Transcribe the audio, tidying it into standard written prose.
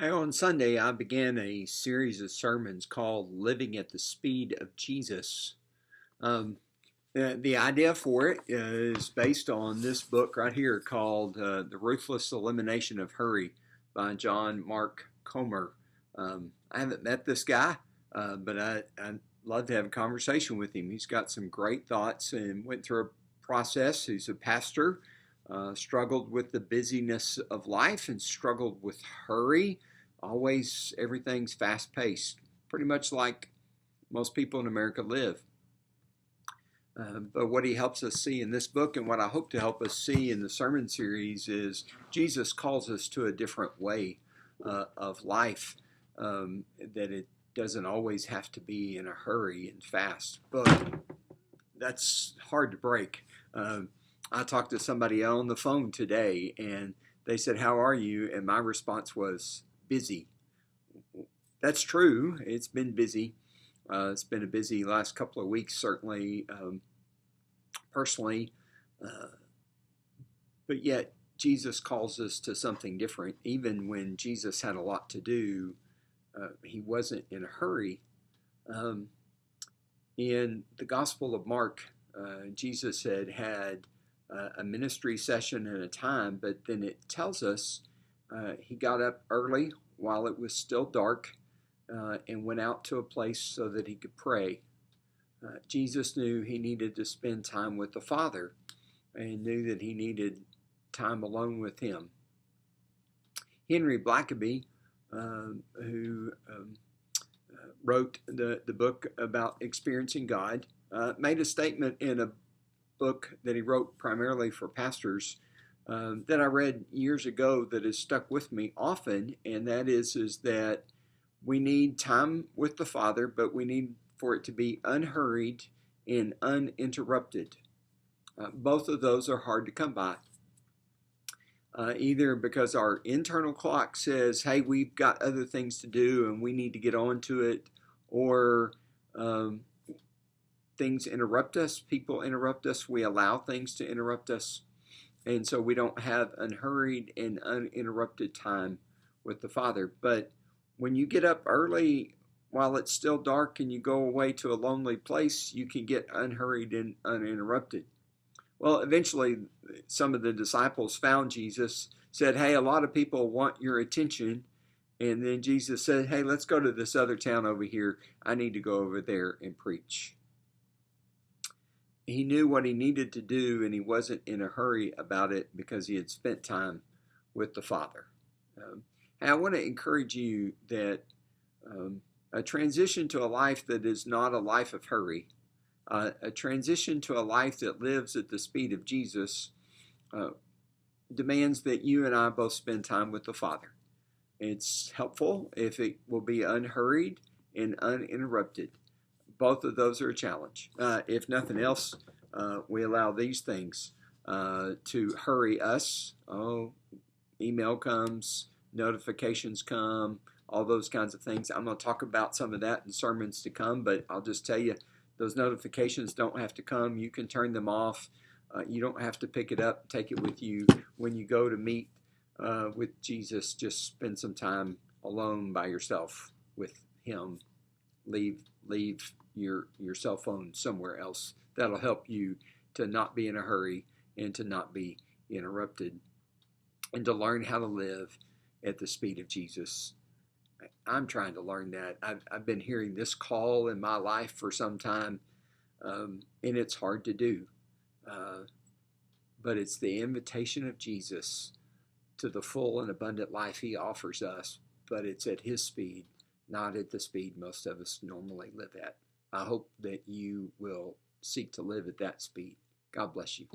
Hey, on Sunday, I began a series of sermons called Living at the Speed of Jesus. Um, the idea for it is based on this book right here called The Ruthless Elimination of Hurry by John Mark Comer. I haven't met this guy, but I'd love to have a conversation with him. He's got some great thoughts and went through a process. He's a pastor, struggled with the busyness of life and struggled with hurry. Always everything's fast paced, pretty much like most people in America live. But what he helps us see in this book, and what I hope to help us see in the sermon series, is Jesus calls us to a different way of life, that it doesn't always have to be in a hurry and fast. But that's hard to break. I talked to somebody on the phone today, and they said, "How are you?" And my response was, "Busy." That's true. It's been busy. It's been a busy last couple of weeks, certainly, personally. Uh, but yet, Jesus calls us to something different. Even when Jesus had a lot to do, he wasn't in a hurry. Um, in the Gospel of Mark, Jesus had a ministry session and a time, but then it tells us he got up early while it was still dark and went out to a place so that he could pray. Jesus knew he needed to spend time with the Father and knew that he needed time alone with him. Henry Blackaby, who wrote the book about experiencing God, made a statement in a book that he wrote primarily for pastors that I read years ago that has stuck with me often, and that is that we need time with the Father, but we need for it to be unhurried and uninterrupted. Both of those are hard to come by. Either because our internal clock says, hey, we've got other things to do and we need to get on to it, or things interrupt us, people interrupt us, we allow things to interrupt us, and so we don't have unhurried and uninterrupted time with the Father. But when you get up early while it's still dark and you go away to a lonely place, you can get unhurried and uninterrupted. Well, eventually, some of the disciples found Jesus, said, hey, a lot of people want your attention. And then Jesus said, hey, let's go to this other town over here. I need to go over there and preach. He knew what he needed to do, and he wasn't in a hurry about it because he had spent time with the Father. And I want to encourage you that a transition to a life that is not a life of hurry, a transition to a life that lives at the speed of Jesus, demands that you and I both spend time with the Father. It's helpful if it will be unhurried and uninterrupted. Both of those are a challenge. If nothing else, we allow these things to hurry us. Oh, email comes, notifications come, all those kinds of things. I'm going to talk about some of that in sermons to come, but I'll just tell you, those notifications don't have to come. You can turn them off. You don't have to pick it up, take it with you. When you go to meet with Jesus, just spend some time alone by yourself with him. Leave your cell phone somewhere else. That'll help you to not be in a hurry and to not be interrupted, and to learn how to live at the speed of Jesus. I'm trying to learn that. I've been hearing this call in my life for some time, and it's hard to do. But it's the invitation of Jesus to the full and abundant life he offers us, but it's at his speed, not at the speed most of us normally live at. I hope that you will seek to live at that speed. God bless you.